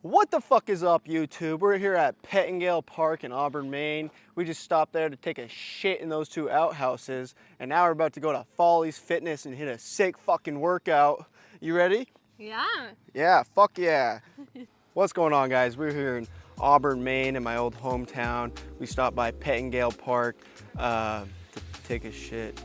What the fuck is up, YouTube? We're here at Pettengill Park in Auburn, Maine. We just stopped there to take a shit in those two outhouses, and now we're about to go to Foleys Fitness and hit a sick fucking workout. You ready? Yeah. Yeah, fuck yeah. What's going on, guys? We're here in Auburn, Maine, in my old hometown. We stopped by Pettengill Park to take a shit.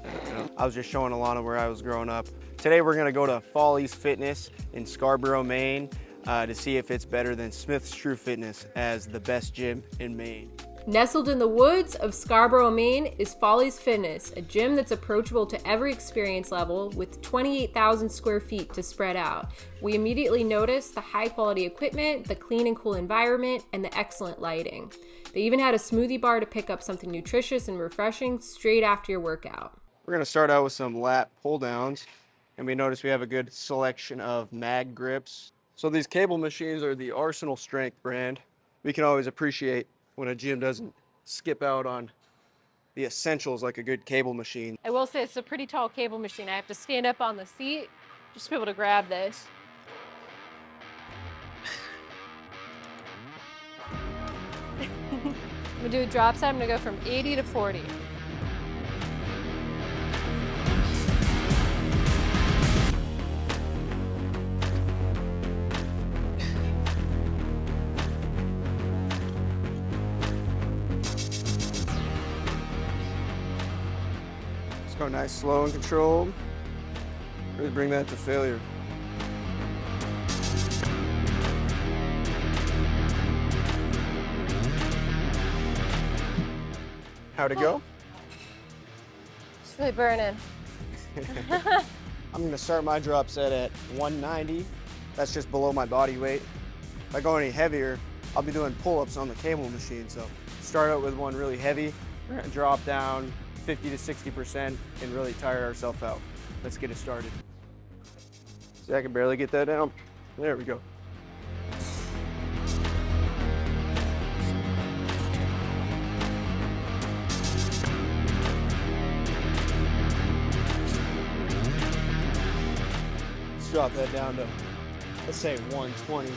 I was just showing Alana where I was growing up. Today we're gonna go to Foleys Fitness in Scarborough, Maine, to see if it's better than Smith's True Fitness as the best gym in Maine. Nestled in the woods of Scarborough, Maine is Foleys Fitness, a gym that's approachable to every experience level with 28,000 square feet to spread out. We immediately noticed the high quality equipment, the clean and cool environment, and the excellent lighting. They even had a smoothie bar to pick up something nutritious and refreshing straight after your workout. We're gonna start out with some lat pull downs, and we notice we have a good selection of mag grips. So these cable machines are the Arsenal Strength brand. We can always appreciate when a gym doesn't skip out on the essentials like a good cable machine. I will say it's a pretty tall cable machine. I have to stand up on the seat just to be able to grab this. I'm gonna do a drop set. I'm gonna go from 80 to 40. Let's go nice, slow, and controlled. Really bring that to failure. How'd it go? It's really burning. I'm gonna start my drop set at 190. That's just below my body weight. If I go any heavier, I'll be doing pull-ups on the cable machine. So start out with one really heavy. We're gonna drop down 50 to 60% and really tire ourselves out. Let's get it started. See, I can barely get that down. There we go. Let's drop that down to, let's say 120.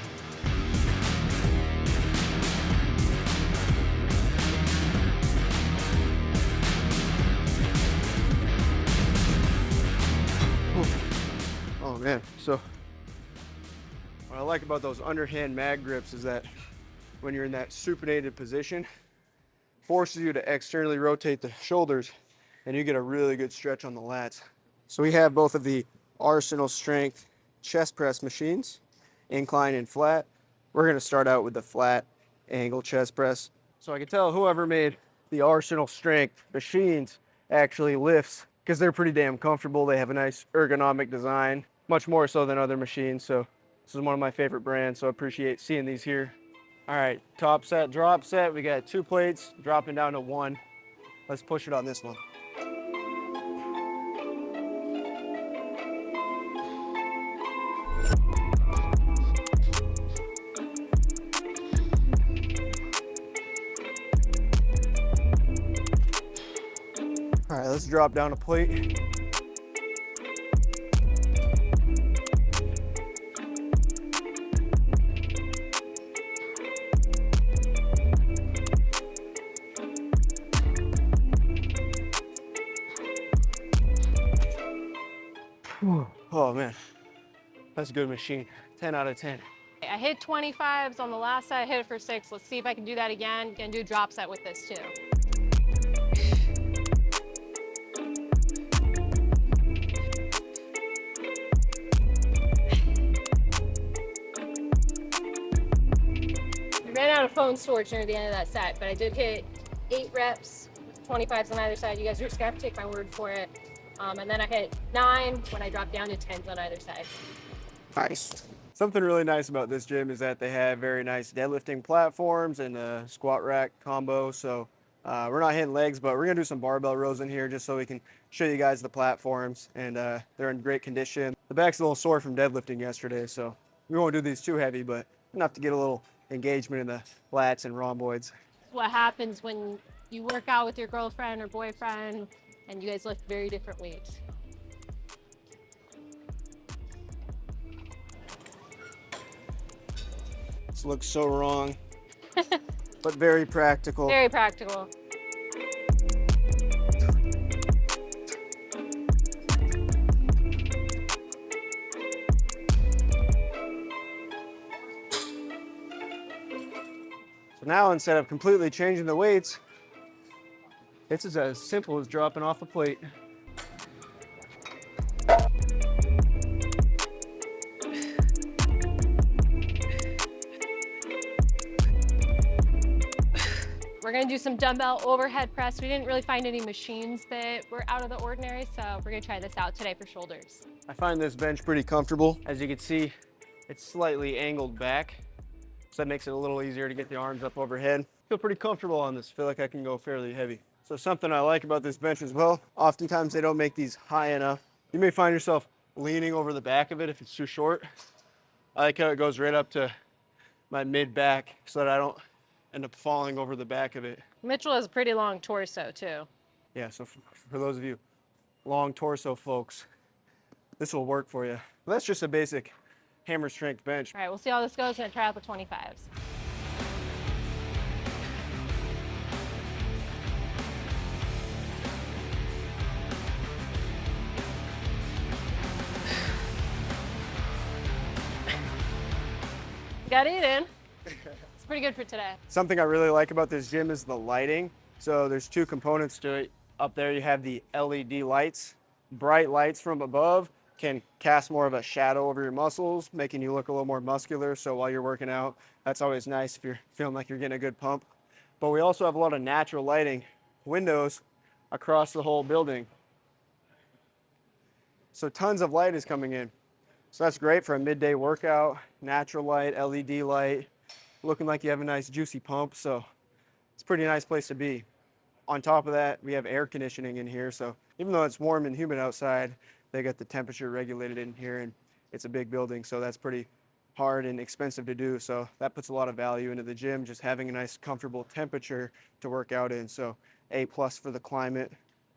Oh man, so what I like about those underhand mag grips is that when you're in that supinated position, forces you to externally rotate the shoulders and you get a really good stretch on the lats. So we have both of the Arsenal Strength chest press machines, incline and flat. We're gonna start out with the flat angle chest press. So I can tell whoever made the Arsenal Strength machines actually lifts because they're pretty damn comfortable. They have a nice ergonomic design, much more so than other machines. So this is one of my favorite brands, so I appreciate seeing these here. All right, top set, drop set. We got 2 plates, dropping down to 1. Let's push it on this one. All right, let's drop down a plate. Oh man, that's a good machine. 10 out of 10. I hit 25s on the last set. I hit it for 6. Let's see if I can do that again. Gonna do a drop set with this too. Ran out of phone storage near the end of that set, but I did hit 8 reps, 25s on either side. You guys are just gonna have to take my word for it. And then I hit 9 when I dropped down to 10s on either side. Nice. Something really nice about this gym is that they have very nice deadlifting platforms and a squat rack combo. So we're not hitting legs, but we're gonna do some barbell rows in here just so we can show you guys the platforms, and they're in great condition. The back's a little sore from deadlifting yesterday, so we won't do these too heavy, but enough to get a little engagement in the lats and rhomboids. What happens when you work out with your girlfriend or boyfriend and you guys lift very different weights? This looks so wrong, but very practical. Very practical. So now instead of completely changing the weights, this is as simple as dropping off a plate. We're gonna do some dumbbell overhead press. We didn't really find any machines that were out of the ordinary, so we're gonna try this out today for shoulders. I find this bench pretty comfortable. As you can see, it's slightly angled back, so that makes it a little easier to get the arms up overhead. Feel pretty comfortable on this. Feel like I can go fairly heavy. So something I like about this bench as well, oftentimes they don't make these high enough. You may find yourself leaning over the back of it if it's too short. I like how it goes right up to my mid back so that I don't end up falling over the back of it. Mitchell has a pretty long torso too. Yeah, so for those of you long torso folks, this will work for you. That's just a basic hammer strength bench. All right, we'll see how this goes. Gonna try out the 25s. Got it in. It's pretty good for today. Something I really like about this gym is the lighting. So there's two components to it. Up there you have the LED lights. Bright lights from above can cast more of a shadow over your muscles, making you look a little more muscular. So while you're working out, that's always nice if you're feeling like you're getting a good pump. But we also have a lot of natural lighting, windows across the whole building. So tons of light is coming in. So that's great for a midday workout, natural light, LED light, looking like you have a nice juicy pump. So it's a pretty nice place to be. On top of that, we have air conditioning in here. So even though it's warm and humid outside, they got the temperature regulated in here, and it's a big building. So that's pretty hard and expensive to do. So that puts a lot of value into the gym, just having a nice comfortable temperature to work out in. So A+ for the climate.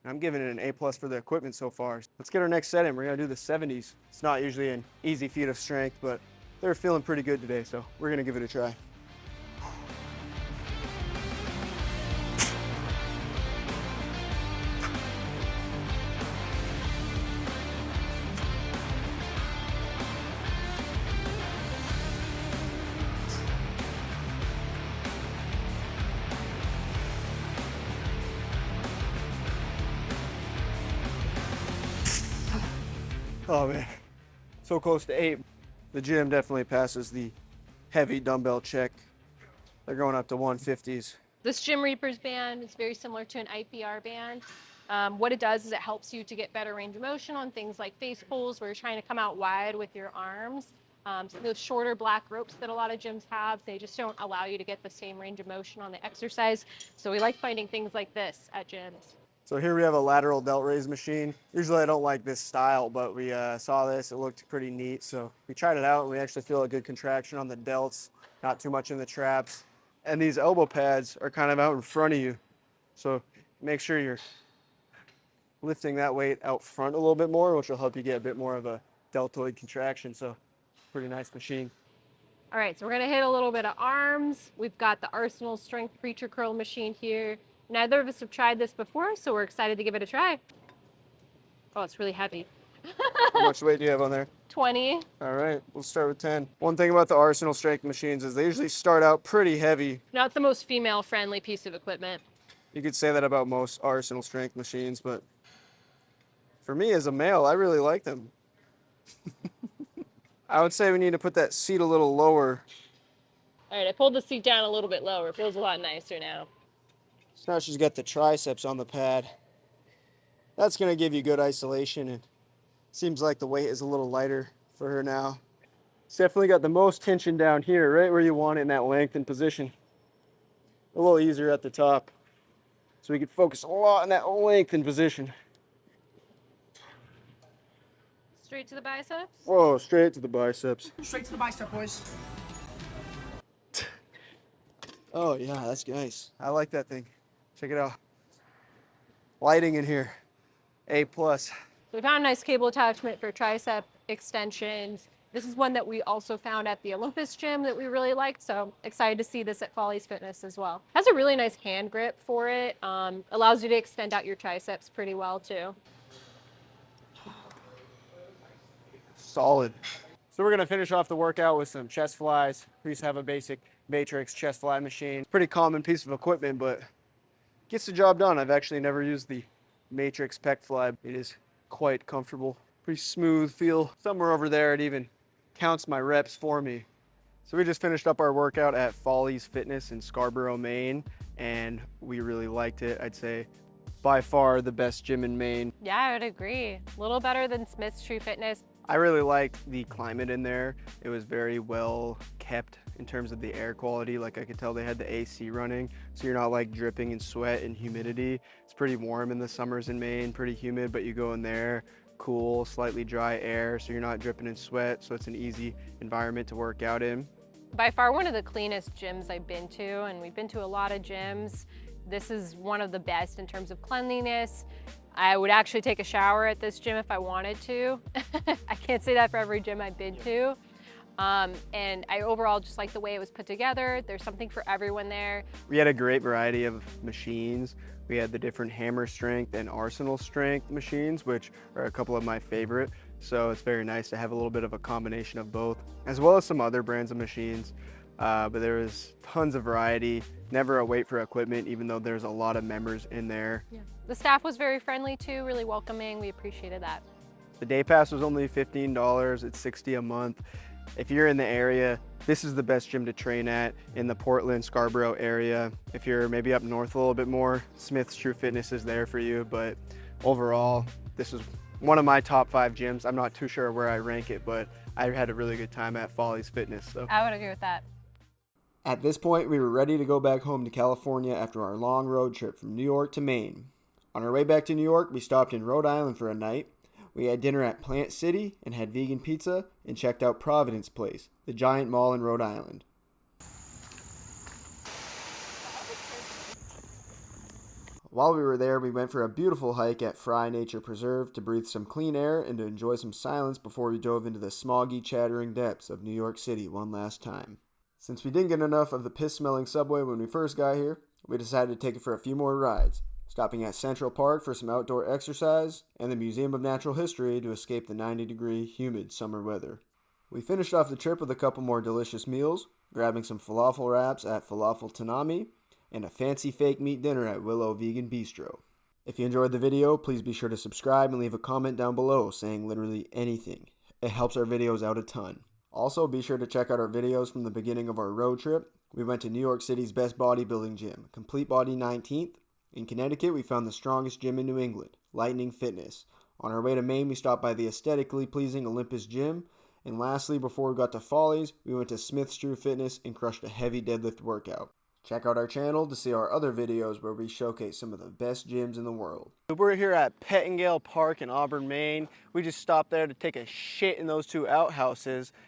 I'm giving it an A+ for the equipment so far. Let's get our next set in. We're gonna do the 70s. It's not usually an easy feat of strength, but they're feeling pretty good today, so we're gonna give it a try. Oh man, so close to 8. The gym definitely passes the heavy dumbbell check. They're going up to 150s. This Gym Reapers band is very similar to an IPR band. What it does is it helps you to get better range of motion on things like face pulls where you're trying to come out wide with your arms. So those shorter black ropes that a lot of gyms have, they just don't allow you to get the same range of motion on the exercise. So we like finding things like this at gyms. So here we have a lateral delt raise machine. Usually I don't like this style, but we saw this, it looked pretty neat. So we tried it out and we actually feel a good contraction on the delts, not too much in the traps. And these elbow pads are kind of out in front of you. So make sure you're lifting that weight out front a little bit more, which will help you get a bit more of a deltoid contraction. So pretty nice machine. All right, so we're gonna hit a little bit of arms. We've got the Arsenal Strength Preacher Curl machine here. Neither of us have tried this before, so we're excited to give it a try. Oh, it's really heavy. How much weight do you have on there? 20. All right, we'll start with 10. One thing about the Arsenal strength machines is they usually start out pretty heavy. Not the most female-friendly piece of equipment. You could say that about most Arsenal strength machines, but for me as a male, I really like them. I would say we need to put that seat a little lower. All right, I pulled the seat down a little bit lower. It feels a lot nicer now. So now she's got the triceps on the pad. That's gonna give you good isolation, and seems like the weight is a little lighter for her now. It's definitely got the most tension down here, right where you want it in that lengthened position. A little easier at the top. So we can focus a lot on that lengthened position. Straight to the biceps? Whoa, straight to the biceps. Straight to the bicep, boys. Oh yeah, that's nice. I like that thing. Check it out. Lighting in here, A+. So we found a nice cable attachment for tricep extensions. This is one that we also found at the Olympus gym that we really liked, so excited to see this at Foleys Fitness as well. Has a really nice hand grip for it. Allows you to extend out your triceps pretty well too. Solid. So we're gonna finish off the workout with some chest flies. We used to have a basic matrix chest fly machine. Pretty common piece of equipment, but gets the job done. I've actually never used the matrix pec fly. It is quite comfortable. Pretty smooth feel. Somewhere over there it even counts my reps for me. So we just finished up our workout at Foleys Fitness in Scarborough, Maine, and we really liked it. I'd say by far the best gym in Maine. Yeah, I would agree. A little better than Smith's True Fitness. I really liked the climate in there. It was very well kept in terms of the air quality. Like I could tell they had the AC running, so you're not like dripping in sweat and humidity. It's pretty warm in the summers in Maine, pretty humid, but you go in there, cool, slightly dry air, so you're not dripping in sweat, so it's an easy environment to work out in. By far one of the cleanest gyms I've been to, and we've been to a lot of gyms. This is one of the best in terms of cleanliness. I would actually take a shower at this gym if I wanted to. I can't say that for every gym I've been to. And I overall just like the way it was put together. There's something for everyone there. We had a great variety of machines. We had the different hammer strength and arsenal strength machines, which are a couple of my favorite. So it's very nice to have a little bit of a combination of both, as well as some other brands of machines. But there was tons of variety, never a wait for equipment, even though there's a lot of members in there. Yeah. The staff was very friendly too, really welcoming. We appreciated that. The day pass was only $15, it's $60 a month. If you're in the area, this is the best gym to train at in the Portland, Scarborough area. If you're maybe up north a little bit more, Smith's True Fitness is there for you. But overall, this is one of my top 5 gyms. I'm not too sure where I rank it, but I had a really good time at Foleys Fitness. So I would agree with that. at this point, we were ready to go back home to California after our long road trip from New York to Maine. On our way back to New York, we stopped in Rhode Island for a night. We had dinner at Plant City and had vegan pizza and checked out Providence Place, the giant mall in Rhode Island. While we were there, we went for a beautiful hike at Fry Nature Preserve to breathe some clean air and to enjoy some silence before we dove into the smoggy, chattering depths of New York City one last time. Since we didn't get enough of the piss-smelling subway when we first got here, we decided to take it for a few more rides, stopping at Central Park for some outdoor exercise and the Museum of Natural History to escape the 90-degree humid summer weather. We finished off the trip with a couple more delicious meals, grabbing some falafel wraps at Falafel Tanami and a fancy fake meat dinner at Willow Vegan Bistro. If you enjoyed the video, please be sure to subscribe and leave a comment down below saying literally anything. It helps our videos out a ton. Also, be sure to check out our videos from the beginning of our road trip. We went to New York City's best bodybuilding gym, CompleteBody 19th. In Connecticut, we found the strongest gym in New England, Lightning Fitness. On our way to Maine, we stopped by the aesthetically pleasing Olympus gym. And lastly, before we got to Foleys, we went to Smith's True Fitness and crushed a heavy deadlift workout. Check out our channel to see our other videos where we showcase some of the best gyms in the world. We're here at Pettengill Park in Auburn, Maine. We just stopped there to take a shit in those 2 outhouses,